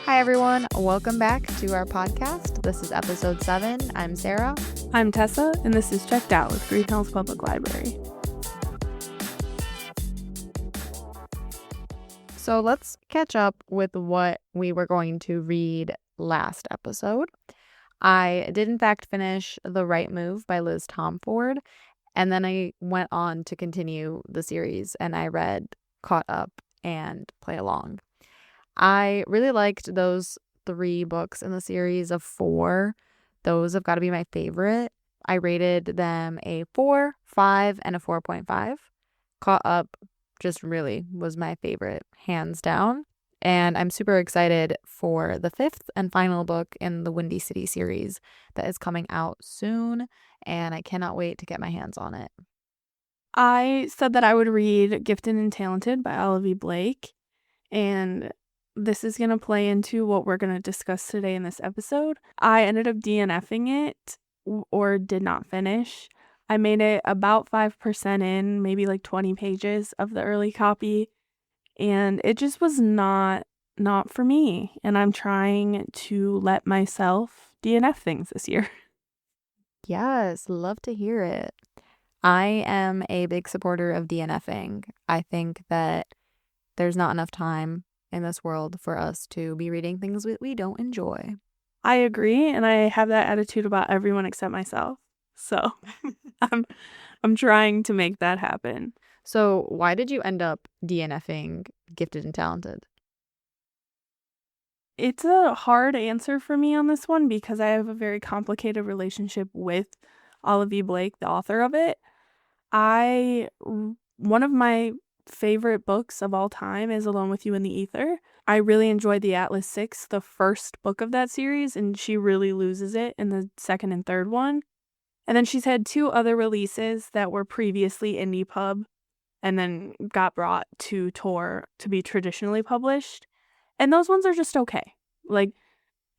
Hi, everyone. Welcome back to our podcast. This is episode 7. I'm Sarah. I'm Tessa, and this is Checked Out with Green Hills Public Library. So let's catch up with what we were going to read last episode. I did, in fact, finish The Right Move by Liz Tomford, and then I went on to continue the series, and I read Caught Up and Play Along. I really liked those 3 books in the series of 4. Those have got to be my favorite. I rated them a 4, 5, and a 4.5. Caught Up just really was my favorite, hands down. And I'm super excited for the 5th and final book in the Windy City series that is coming out soon, and I cannot wait to get my hands on it. I said that I would read Gifted and Talented by Olivia Blake, and this is going to play into what we're going to discuss today in this episode. I ended up DNFing it, or did not finish. I made it about 5% in, maybe like 20 pages of the early copy, and it just was not for me, and I'm trying to let myself DNF things this year. Yes, love to hear it. I am a big supporter of DNFing. I think that there's not enough time in this world for us to be reading things that we don't enjoy. I agree, and I have that attitude about everyone except myself. So I'm trying to make that happen. So why did you end up DNFing Gifted and Talented? It's a hard answer for me on this one because I have a very complicated relationship with Olivia Blake, the author of it. One of my favorite books of all time is Alone with You in the Ether. I really enjoyed the Atlas 6, the first book of that series, and she really loses it in the second and third one. And then she's had 2 other releases that were previously indie pub and then got brought to Tor to be traditionally published. And those ones are just okay. Like,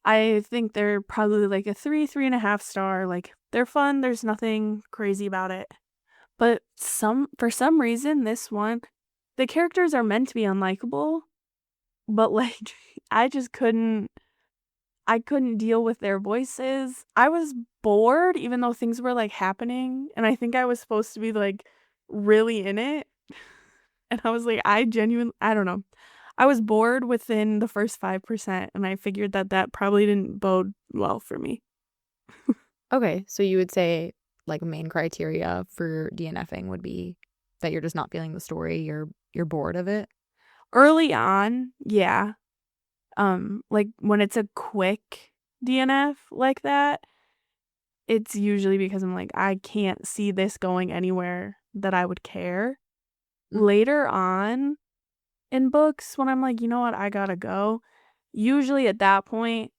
I think they're probably like a 3.5 star. Like, they're fun. There's nothing crazy about it. But for some reason, this one, the characters are meant to be unlikable, but like I couldn't deal with their voices. I was bored even though things were like happening, and I think I was supposed to be like really in it. And I was like, I don't know. I was bored within the first 5%, and I figured that probably didn't bode well for me. Okay, so you would say like main criteria for DNFing would be that you're just not feeling the story, you're bored of it? Early on, yeah. Like when it's a quick DNF like that, it's usually because I'm like, I can't see this going anywhere that I would care. Later on in books, when I'm like, you know what, I gotta go, usually at that point,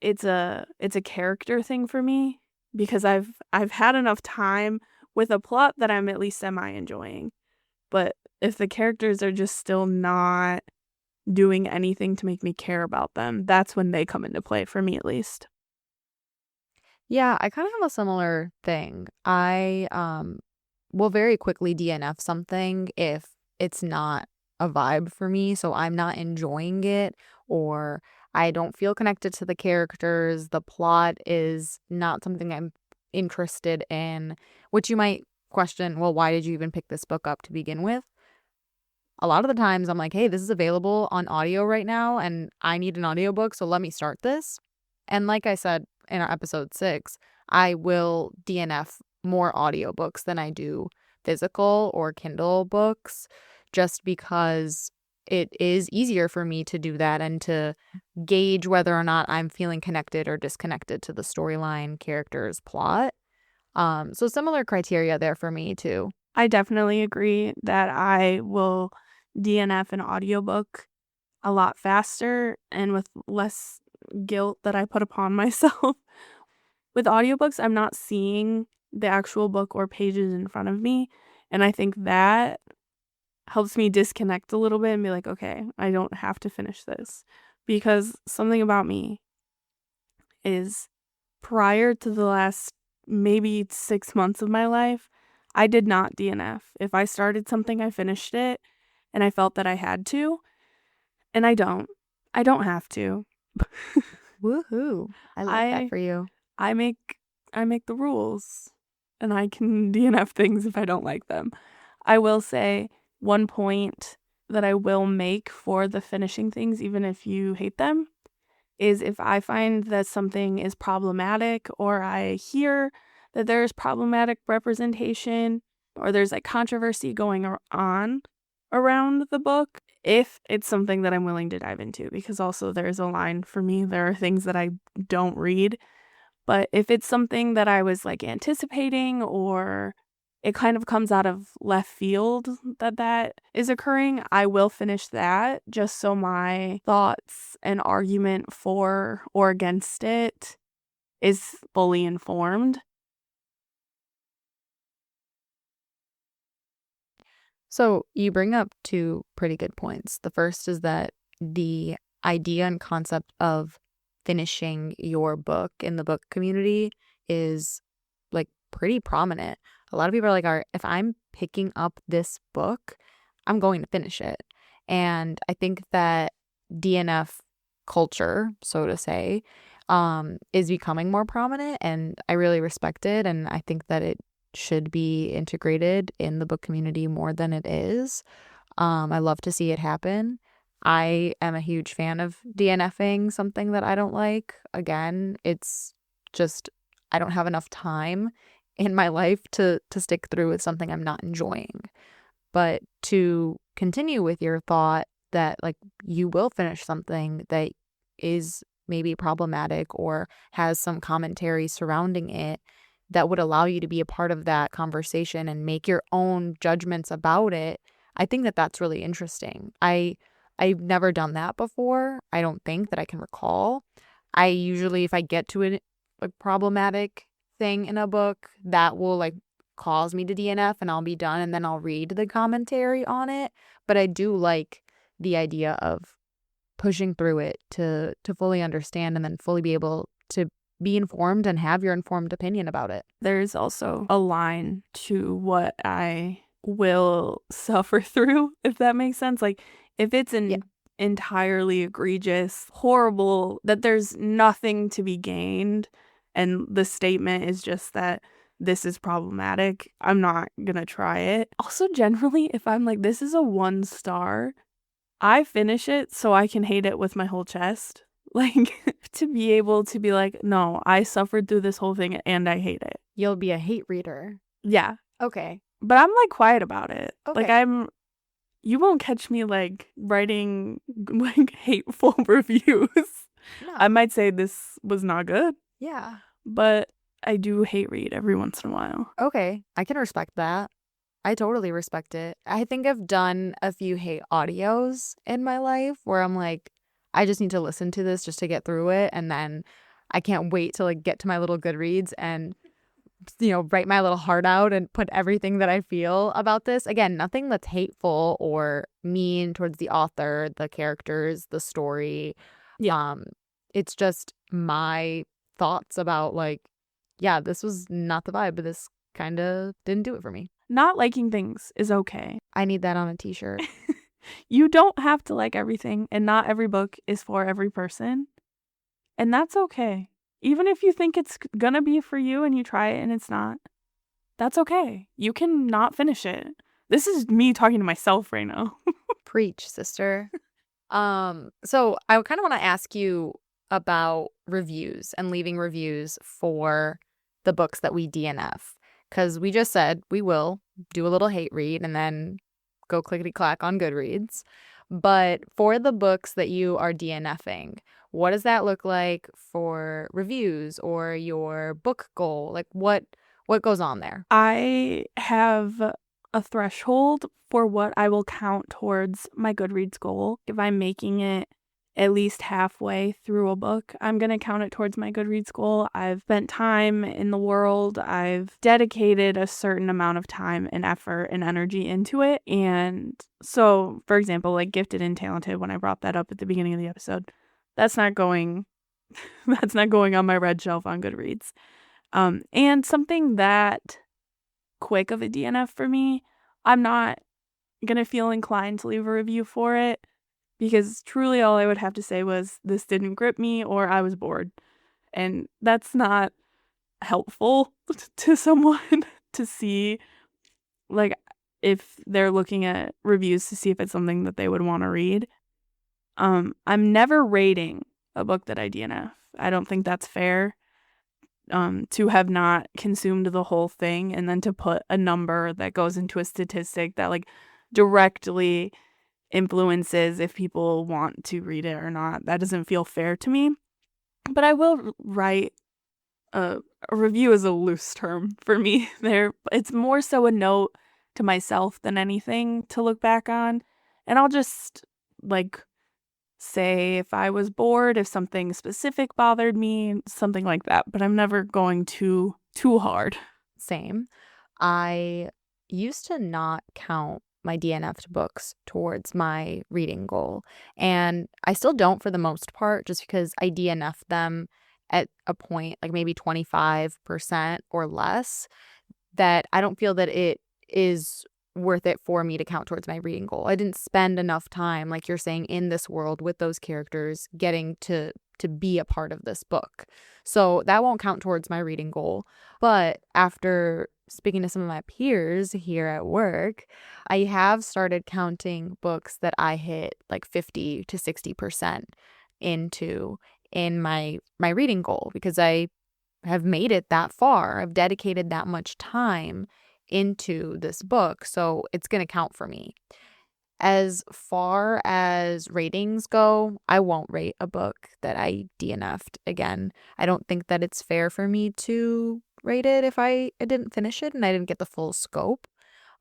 it's a character thing for me because I've had enough time with a plot that I'm at least semi enjoying. But if the characters are just still not doing anything to make me care about them, that's when they come into play for me, at least. Yeah, I kind of have a similar thing. I will very quickly DNF something if it's not a vibe for me, so I'm not enjoying it, or I don't feel connected to the characters, the plot is not something I'm interested in, which you might question, well, why did you even pick this book up to begin with? A lot of the times I'm like, hey, this is available on audio right now and I need an audiobook, so let me start this. And like I said in our episode 6, I will DNF more audiobooks than I do physical or Kindle books, just because it is easier for me to do that and to gauge whether or not I'm feeling connected or disconnected to the storyline, characters, plot. So similar criteria there for me too. I definitely agree that I will DNF an audiobook a lot faster and with less guilt that I put upon myself. With audiobooks, I'm not seeing the actual book or pages in front of me, and I think that helps me disconnect a little bit and be like, okay, I don't have to finish this. Because something about me is prior to the last maybe 6 months of my life, I did not DNF. If I started something, I finished it, and I felt that I had to, and I don't. I don't have to. Woohoo. I love that I for you. I make I make the rules, and I can DNF things if I don't like them. I will say one point that I will make for the finishing things, even if you hate them, is if I find that something is problematic, or I hear that there's problematic representation, or there's like controversy going on around the book, if it's something that I'm willing to dive into, because also there's a line for me. There are things that I don't read, but if it's something that I was like anticipating, or it kind of comes out of left field that is occurring, I will finish that just so my thoughts and argument for or against it is fully informed. So you bring up two pretty good points. The first is that the idea and concept of finishing your book in the book community is like pretty prominent. A lot of people are like, if I'm picking up this book, I'm going to finish it. And I think that DNF culture, so to say, is becoming more prominent, and I really respect it. And I think that it should be integrated in the book community more than it is. I love to see it happen. I am a huge fan of DNFing something that I don't like. Again, it's just I don't have enough time in my life to stick through with something I'm not enjoying. But to continue with your thought that like you will finish something that is maybe problematic or has some commentary surrounding it that would allow you to be a part of that conversation and make your own judgments about it. I think that that's really interesting. I've never done that before. I don't think that I can recall. I usually, if I get to a problematic thing in a book, that will like cause me to DNF and I'll be done, and then I'll read the commentary on it. But I do like the idea of pushing through it to fully understand and then fully be able to be informed and have your informed opinion about it. There's also a line to what I will suffer through, if that makes sense. Like, if it's an entirely egregious, horrible, that there's nothing to be gained, and the statement is just that this is problematic, I'm not gonna try it. Also, generally, if I'm like, this is a 1 star, I finish it so I can hate it with my whole chest. Like, to be able to be like, no, I suffered through this whole thing and I hate it. You'll be a hate reader. Yeah. Okay. But I'm like quiet about it. Okay. Like, you won't catch me like writing like hateful reviews. No. I might say this was not good. Yeah. But I do hate read every once in a while. Okay. I can respect that. I totally respect it. I think I've done a few hate audios in my life where I'm like, I just need to listen to this just to get through it. And then I can't wait to like get to my little Goodreads and, write my little heart out and put everything that I feel about this. Again, nothing that's hateful or mean towards the author, the characters, the story. Yeah. It's just my thoughts about like, yeah, this was not the vibe, but this kind of didn't do it for me. Not liking things is okay. I need that on a t-shirt. You don't have to like everything, and not every book is for every person. And that's okay. Even if you think it's gonna be for you and you try it and it's not, that's okay. You can not finish it. This is me talking to myself right now. Preach, sister. So I kind of want to ask you about reviews and leaving reviews for the books that we DNF. Because we just said we will do a little hate read and then go clickety-clack on Goodreads. But for the books that you are DNFing, what does that look like for reviews or your book goal? Like what goes on there? I have a threshold for what I will count towards my Goodreads goal. If I'm making it at least halfway through a book, I'm going to count it towards my Goodreads goal. I've spent time in the world. I've dedicated a certain amount of time and effort and energy into it. And so, for example, like Gifted and Talented, when I brought that up at the beginning of the episode, that's not going on my red shelf on Goodreads. And something that quick of a DNF for me, I'm not going to feel inclined to leave a review for it because truly all I would have to say was this didn't grip me or I was bored. And that's not helpful to someone to see, like, if they're looking at reviews to see if it's something that they would want to read. I'm never rating a book that I DNF. I don't think that's fair. To have not consumed the whole thing and then to put a number that goes into a statistic that like directly influences if people want to read it or not. That doesn't feel fair to me. But I will write a review is a loose term for me there. It's more so a note to myself than anything to look back on. And I'll just like say if I was bored, if something specific bothered me, something like that. But I'm never going too hard. Same. I used to not count my DNF'd books towards my reading goal. And I still don't for the most part, just because I DNF them at a point, like maybe 25% or less, that I don't feel that it is worth it for me to count towards my reading goal. I didn't spend enough time, like you're saying, in this world with those characters getting to be a part of this book. So that won't count towards my reading goal. But after speaking to some of my peers here at work, I have started counting books that I hit like 50 to 60% into in my reading goal, because I have made it that far. I've dedicated that much time into this book, so it's going to count for me. As far as ratings go, I won't rate a book that I DNF'd again. I don't think that it's fair for me to rate it if I didn't finish it and I didn't get the full scope.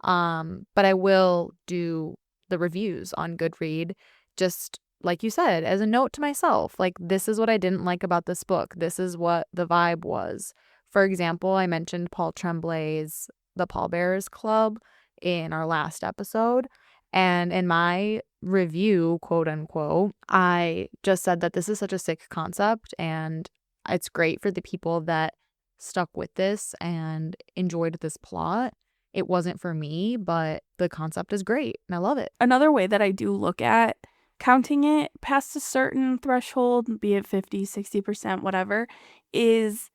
But I will do the reviews on Goodread, just like you said, as a note to myself. Like, this is what I didn't like about this book. This is what the vibe was. For example, I mentioned Paul Tremblay's The Pallbearers Club in our last episode. And in my review, quote unquote, I just said that this is such a sick concept and it's great for the people that stuck with this and enjoyed this plot. It wasn't for me, but the concept is great and I love it. Another way that I do look at counting it past a certain threshold, be it 50, 60%, whatever, is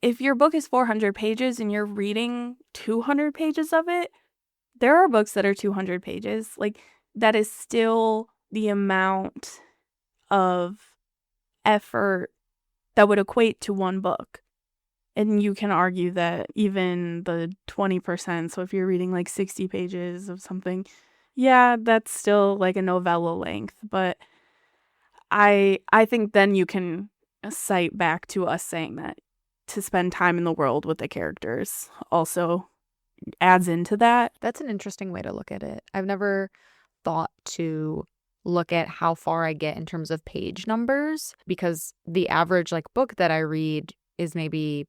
if your book is 400 pages and you're reading 200 pages of it, there are books that are 200 pages. Like, that is still the amount of effort that would equate to one book. And you can argue that even the 20%, so if you're reading like 60 pages of something, yeah, that's still like a novella length. But I think then you can cite back to us saying that to spend time in the world with the characters also adds into that. That's an interesting way to look at it. I've never thought to look at how far I get in terms of page numbers, because the average like book that I read is maybe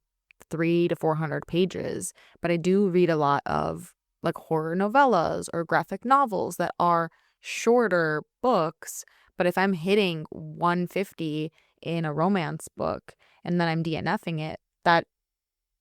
300 to 400 pages, but I do read a lot of like horror novellas or graphic novels that are shorter books. But if I'm hitting 150 in a romance book and then I'm DNFing it, that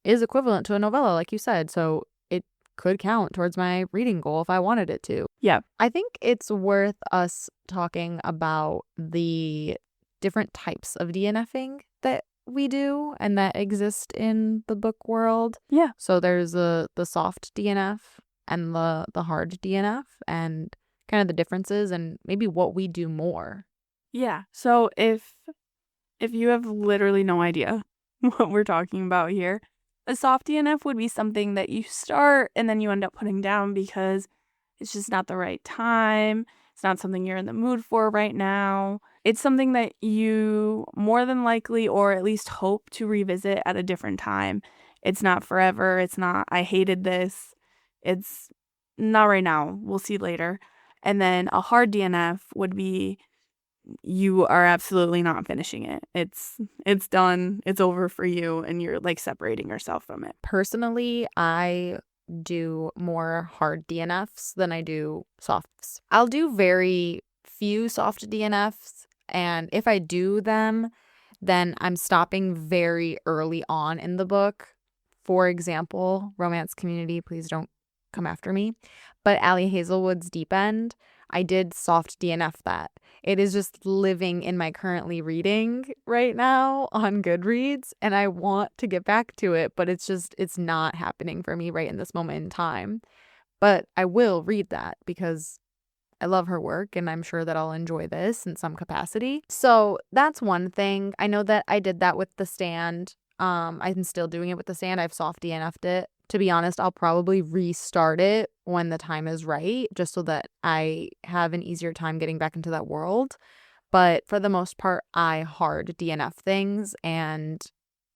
is equivalent to a novella, like you said. So it could count towards my reading goal if I wanted it to. Yeah. I think it's worth us talking about the different types of DNFing that we do and that exist in the book world. Yeah. So there's the soft DNF and the hard DNF, and kind of the differences and maybe what we do more. Yeah. So if you have literally no idea what we're talking about here, a soft DNF would be something that you start and then you end up putting down because it's just not the right time. It's not something you're in the mood for right now. It's something that you more than likely, or at least hope to revisit at a different time. It's not forever. It's not, I hated this. It's not right now. We'll see later. And then a hard DNF would be you are absolutely not finishing it. It's done. It's over for you, and you're like separating yourself from it. Personally, I do more hard DNFs than I do softs. I'll do very few soft DNFs, and if I do them, then I'm stopping very early on in the book. For example, romance community, please don't come after me. But Allie Hazelwood's Deep End, I did soft DNF that. It is just living in my currently reading right now on Goodreads, and I want to get back to it, but it's not happening for me right in this moment in time. But I will read that because I love her work and I'm sure that I'll enjoy this in some capacity. So that's one thing. I know that I did that with The Stand. I'm still doing it with The Stand. I've soft DNF'd it. To be honest, I'll probably restart it when the time is right, just so that I have an easier time getting back into that world. But for the most part, I hard DNF things, and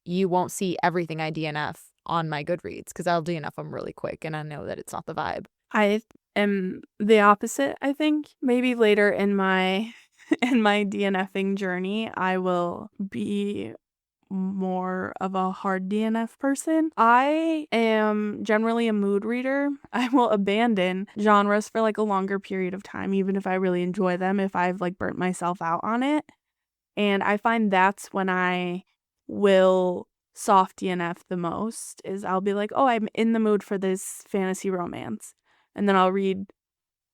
you won't see everything I DNF on my Goodreads because I'll DNF them really quick and I know that it's not the vibe. I am the opposite, I think. Maybe later in my in my DNFing journey, I will be more of a hard DNF person. I am generally a mood reader. I will abandon genres for like a longer period of time, even if I really enjoy them, if I've like burnt myself out on it. And I find that's when I will soft DNF the most, is I'll be like, oh, I'm in the mood for this fantasy romance. And then I'll read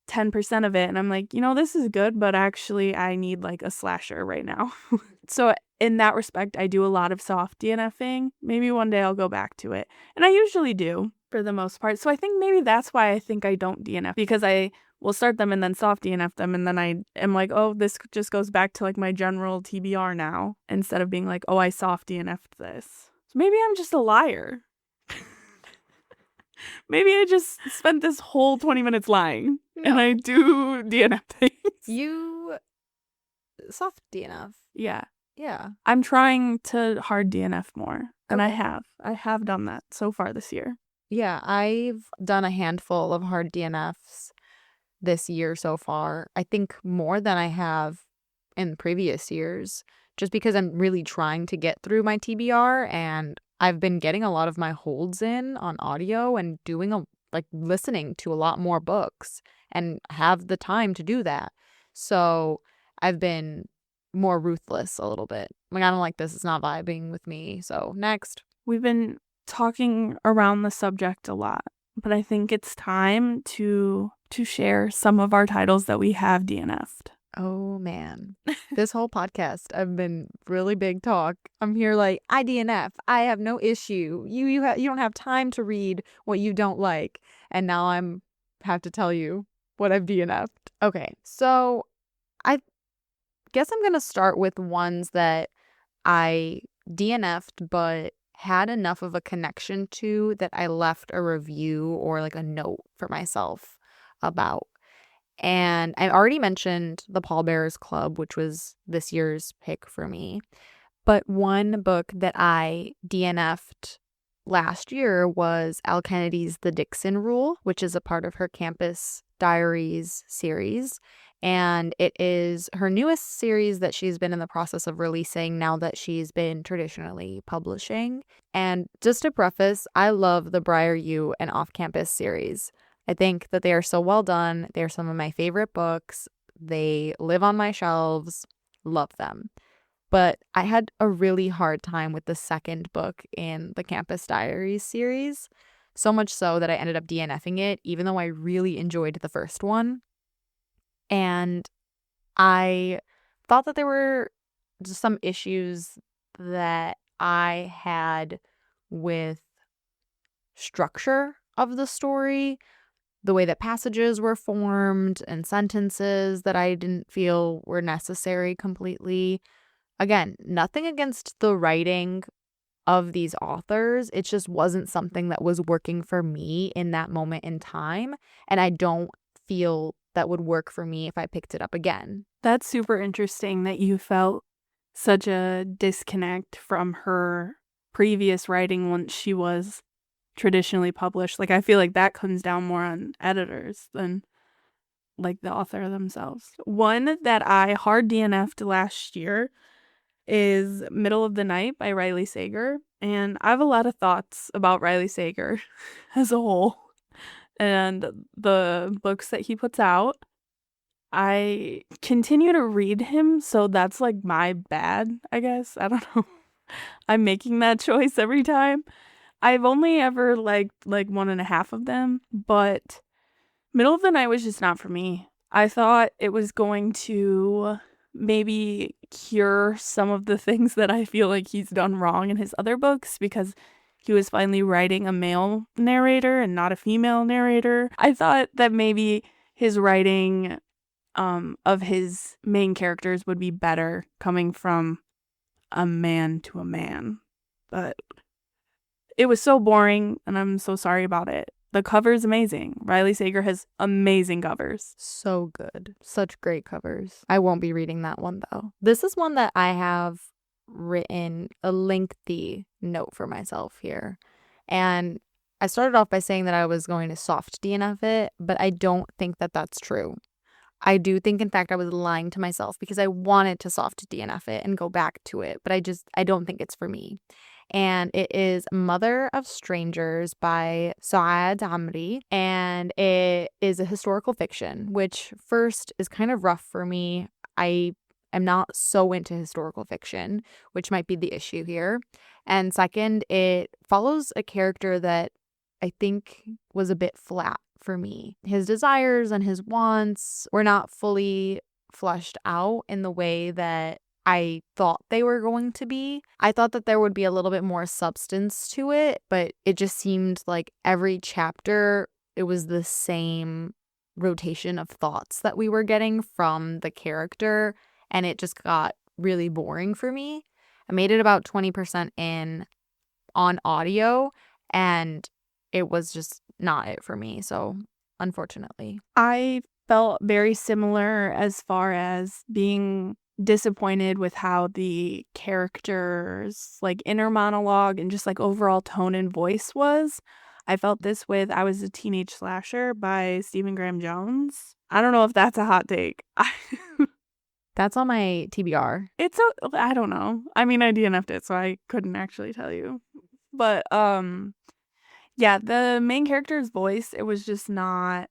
10% of it and I'm like, this is good, but actually I need like a slasher right now. So in that respect, I do a lot of soft DNFing. Maybe one day I'll go back to it. And I usually do for the most part. So I think maybe that's why I think I don't DNF, because I will start them and then soft DNF them. And then I am like, oh, this just goes back to like my general TBR now, instead of being like, oh, I soft DNF'd this. So maybe I'm just a liar. Maybe I just spent this whole 20 minutes lying. No. And I do DNF things. You soft DNF. Yeah. Yeah. I'm trying to hard DNF more. And okay. I have done that so far this year. Yeah, I've done a handful of hard DNFs this year so far. I think more than I have in previous years, just because I'm really trying to get through my TBR, and I've been getting a lot of my holds in on audio and listening to a lot more books and have the time to do that. So I've been more ruthless a little bit. Like, I don't like this. It's not vibing with me. So next. We've been talking around the subject a lot, but I think it's time to share some of our titles that we have DNF'd. Oh, man. This whole podcast, I've been really big talk. I'm here like, I DNF. I have no issue. You don't have time to read what you don't like. And now I'm have to tell you what I've DNF'd. Okay, so I guess I'm going to start with ones that I DNF'd but had enough of a connection to that I left a review or like a note for myself about. And I already mentioned The Pallbearers Club, which was this year's pick for me. But one book that I DNF'd last year was Al Kennedy's The Dixon Rule, which is a part of her Campus Diaries series. And it is her newest series that she's been in the process of releasing now that she's been traditionally publishing. And just to preface, I love the Briar U and Off Campus series. I think that they are so well done. They're some of my favorite books. They live on my shelves. Love them. But I had a really hard time with the second book in the Campus Diaries series. So much so that I ended up DNFing it, even though I really enjoyed the first one. And I thought that there were just some issues that I had with structure of the story, the way that passages were formed and sentences that I didn't feel were necessary completely. Again, nothing against the writing of these authors. It just wasn't something that was working for me in that moment in time. And I don't feel that would work for me if I picked it up again. That's super interesting that you felt such a disconnect from her previous writing once she was traditionally published. Like, I feel like that comes down more on editors than like the author themselves. One that I hard DNF'd last year is Middle of the Night by Riley Sager. And I have a lot of thoughts about Riley Sager as a whole and the books that he puts out. I continue to read him, so that's like my bad, I guess. I don't know. I'm making that choice every time. I've only ever liked like one and a half of them, but Middle of the Night was just not for me. I thought it was going to maybe cure some of the things that I feel like he's done wrong in his other books, because he was finally writing a male narrator and not a female narrator. I thought that maybe his writing of his main characters would be better coming from a man to a man. But it was so boring, and I'm so sorry about it. The cover is amazing. Riley Sager has amazing covers. So good. Such great covers. I won't be reading that one, though. This is one that I have written a lengthy note for myself here. And I started off by saying that I was going to soft DNF it, but I don't think that that's true. I do think, in fact, I was lying to myself because I wanted to soft DNF it and go back to it, but I don't think it's for me. And it is Mother of Strangers by Saad Amri, and it is a historical fiction, which first is kind of rough for me. I am not so into historical fiction, which might be the issue here. And second, it follows a character that I think was a bit flat for me. His desires and his wants were not fully fleshed out in the way that I thought they were going to be. I thought that there would be a little bit more substance to it, but it just seemed like every chapter, it was the same rotation of thoughts that we were getting from the character, and it just got really boring for me. I made it about 20% in on audio, and it was just not it for me, so unfortunately. I felt very similar as far as being disappointed with how the characters' like inner monologue and just like overall tone and voice was. I felt this with I Was a Teenage Slasher by Stephen Graham Jones. I don't know if that's a hot take. That's on my TBR. I don't know. I mean, I DNF'd it, so I couldn't actually tell you. But yeah, the main character's voice, it was just not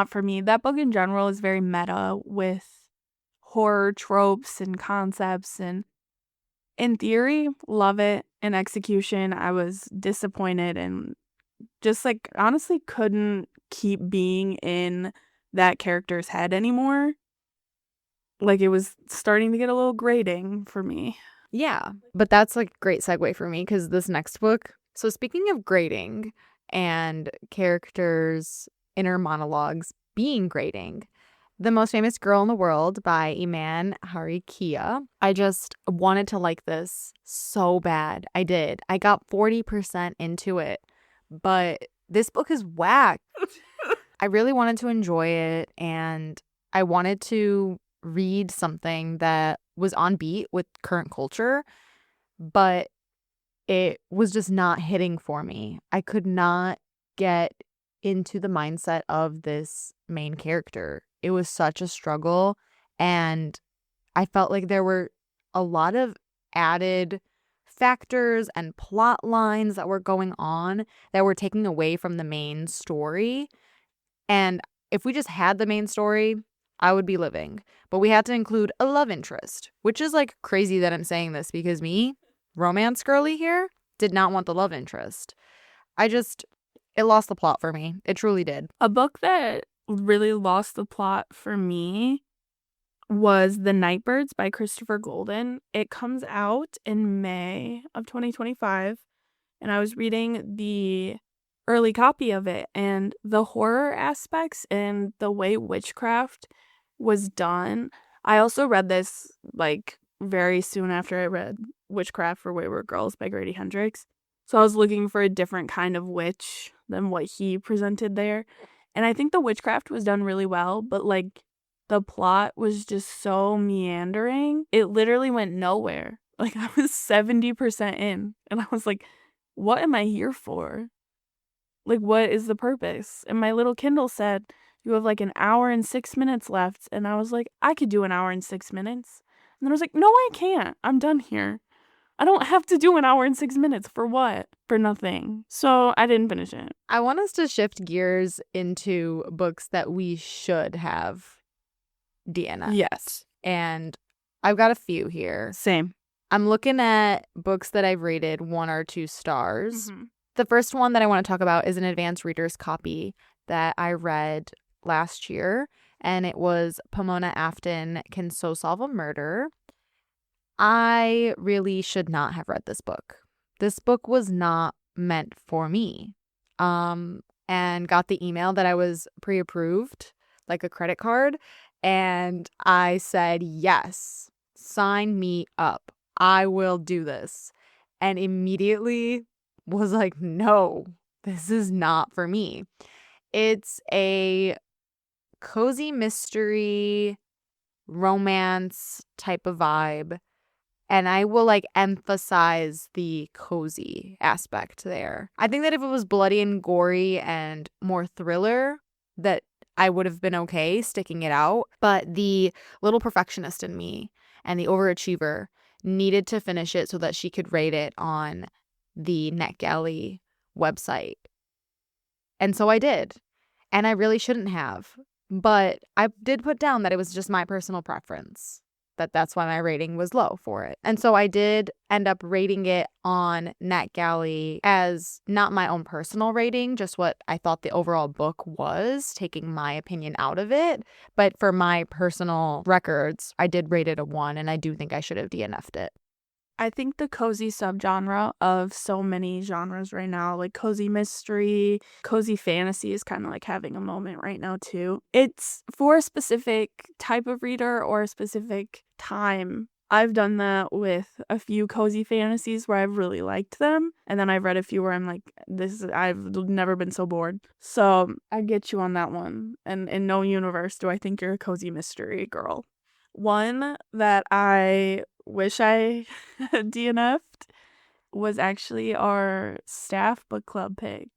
for me. That book in general is very meta with horror tropes and concepts, and in theory, love it. In execution, I was disappointed and just like honestly couldn't keep being in that character's head anymore. Like it was starting to get a little grating for me. Yeah, but that's like a great segue for me because this next book. So speaking of grating and characters' inner monologues being grating, The Most Famous Girl in the World by Iman Harikia. I just wanted to like this so bad. I did. I got 40% into it, but this book is whack. I really wanted to enjoy it, and I wanted to read something that was on beat with current culture, but it was just not hitting for me. I could not get into the mindset of this main character. It was such a struggle, and I felt like there were a lot of added factors and plot lines that were going on that were taking away from the main story. And if we just had the main story, I would be living. But we had to include a love interest, which is like crazy that I'm saying this because me, romance girly here, did not want the love interest. It lost the plot for me. It truly did. A book that really lost the plot for me was The Nightbirds by Christopher Golden. It comes out in May of 2025, and I was reading the early copy of it, and the horror aspects and the way witchcraft was done. I also read this like very soon after I read Witchcraft for Wayward Girls by Grady Hendrix. So I was looking for a different kind of witch than what he presented there. And I think the witchcraft was done really well, but like the plot was just so meandering. It literally went nowhere. Like I was 70% in, and I was like, what am I here for? Like, what is the purpose? And my little Kindle said, you have like an hour and 6 minutes left. And I was like, I could do an hour and 6 minutes. And then I was like, no, I can't. I'm done here. I don't have to do an hour and 6 minutes. For what? For nothing. So I didn't finish it. I want us to shift gears into books that we should have DNF. Yes. And I've got a few here. Same. I'm looking at books that I've rated 1 or 2 stars. Mm-hmm. The first one that I want to talk about is an advanced reader's copy that I read last year, and it was Pomona Afton Can So Solve a Murder. I really should not have read this book. This book was not meant for me. And got the email that I was pre-approved, like a credit card, and I said, yes, sign me up. I will do this. And immediately was like, no, this is not for me. It's a cozy mystery romance type of vibe. And I will like emphasize the cozy aspect there. I think that if it was bloody and gory and more thriller, that I would have been okay sticking it out. But the little perfectionist in me and the overachiever needed to finish it so that she could rate it on the NetGalley website. And so I did. And I really shouldn't have. But I did put down that it was just my personal preference, that's why my rating was low for it. And so I did end up rating it on NetGalley as not my own personal rating, just what I thought the overall book was, taking my opinion out of it. But for my personal records, I did rate it a 1, and I do think I should have DNF'd it. I think the cozy subgenre of so many genres right now, like cozy mystery, cozy fantasy is kind of like having a moment right now too. It's for a specific type of reader or a specific time. I've done that with a few cozy fantasies where I've really liked them, and then I've read a few where I'm like, I've never been so bored. So I get you on that one. And in no universe do I think you're a cozy mystery girl. One that I wish I had DNF'd was actually our staff book club pick.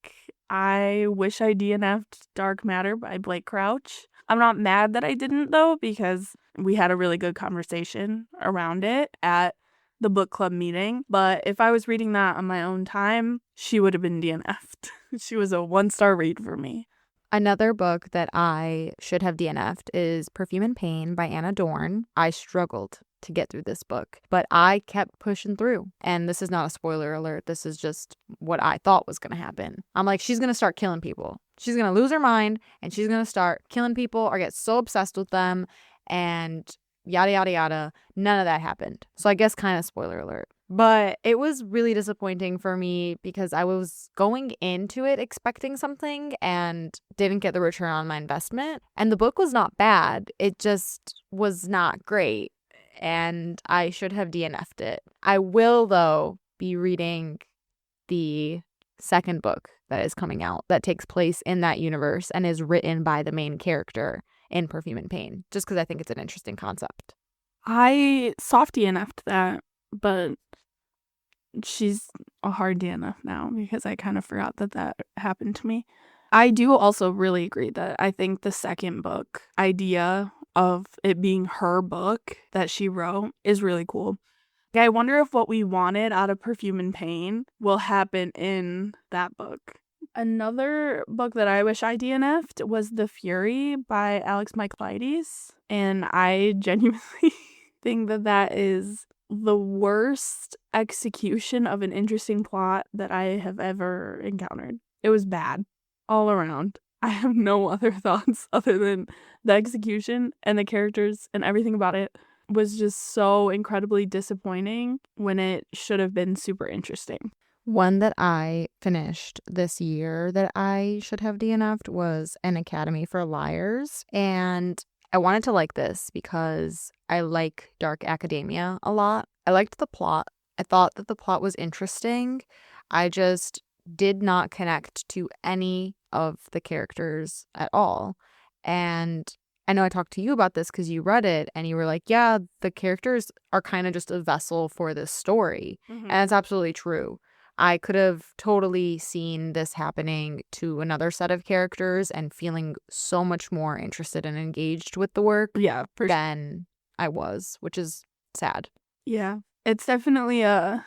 I wish I DNF'd Dark Matter by Blake Crouch. I'm not mad that I didn't, though, because we had a really good conversation around it at the book club meeting. But if I was reading that on my own time, she would have been DNF'd. She was a 1-star read for me. Another book that I should have DNF'd is Perfume and Pain by Anna Dorn. I struggled to get through this book, but I kept pushing through. And this is not a spoiler alert. This is just what I thought was going to happen. I'm like, she's going to start killing people. She's going to lose her mind, and she's going to start killing people or get so obsessed with them and yada, yada, yada. None of that happened. So I guess kind of spoiler alert. But it was really disappointing for me because I was going into it expecting something and didn't get the return on my investment. And the book was not bad. It just was not great. And I should have DNF'd it. I will, though, be reading the second book that is coming out that takes place in that universe and is written by the main character in Perfume and Pain, just because I think it's an interesting concept. I soft DNF'd that, but she's a hard DNF now because I kind of forgot that happened to me. I do also really agree that I think the second book idea of it being her book that she wrote is really cool. I wonder if what we wanted out of Perfume and Pain will happen in that book. Another book that I wish I DNF'd was The Fury by Alex Michaelides, and I genuinely think that is the worst execution of an interesting plot that I have ever encountered. It was bad all around. I have no other thoughts other than the execution and the characters and everything about it was just so incredibly disappointing when it should have been super interesting. One that I finished this year that I should have DNF'd was An Academy for Liars. And I wanted to like this because I like dark academia a lot. I liked the plot. I thought that the plot was interesting. I just did not connect to any of the characters at all. And I know I talked to you about this because you read it and you were like, yeah, the characters are kind of just a vessel for this story. Mm-hmm. And that's absolutely true. I could have totally seen this happening to another set of characters and feeling so much more interested and engaged with the work than I was, which is sad. Yeah, it's definitely a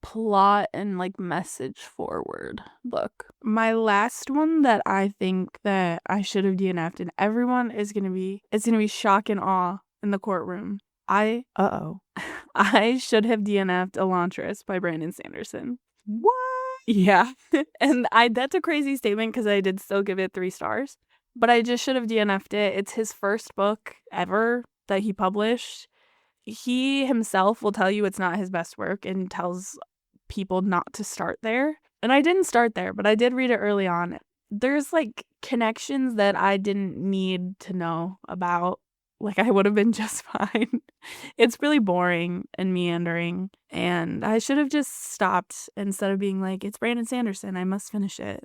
plot and like message forward book. My last one that I think that I should have DNF'd and everyone is gonna be shock and awe in the courtroom. I should have DNF'd Elantris by Brandon Sanderson. What? Yeah. And that's a crazy statement because I did still give it 3 stars. but I just should have DNF'd it. It's his first book ever that he published. He himself will tell you it's not his best work and tells people not to start there. And I didn't start there, but I did read it early on. There's like connections that I didn't need to know about. Like, I would have been just fine. It's really boring and meandering, and I should have just stopped instead of being like, it's Brandon Sanderson, I must finish it.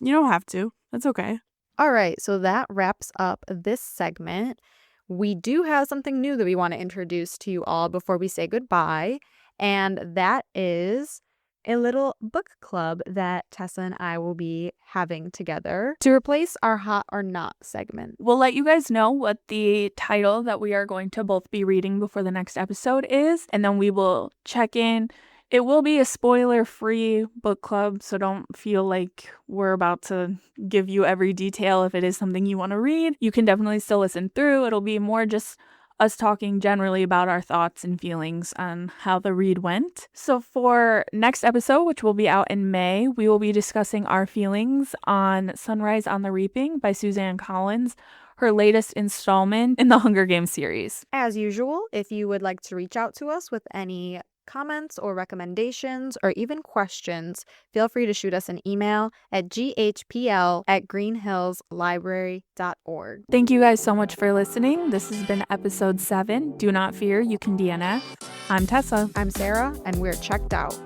You don't have to. That's okay. All right, so that wraps up this segment. We do have something new that we want to introduce to you all before we say goodbye, and that is a little book club that Tessa and I will be having together to replace our Hot or Not segment. We'll let you guys know what the title that we are going to both be reading before the next episode is, and then we will check in. It will be a spoiler-free book club, so don't feel like we're about to give you every detail. If it is something you want to read, you can definitely still listen through. It'll be more just us talking generally about our thoughts and feelings on how the read went. So for next episode, which will be out in May, we will be discussing our feelings on Sunrise on the Reaping by Suzanne Collins, her latest installment in the Hunger Games series. As usual, if you would like to reach out to us with any comments or recommendations or even questions, feel free to shoot us an email at ghpl@greenhillslibrary.org. Thank you guys so much for listening. This has been episode 7. Do not fear, you can DNF. I'm Tessa. I'm Sarah, and we're checked out.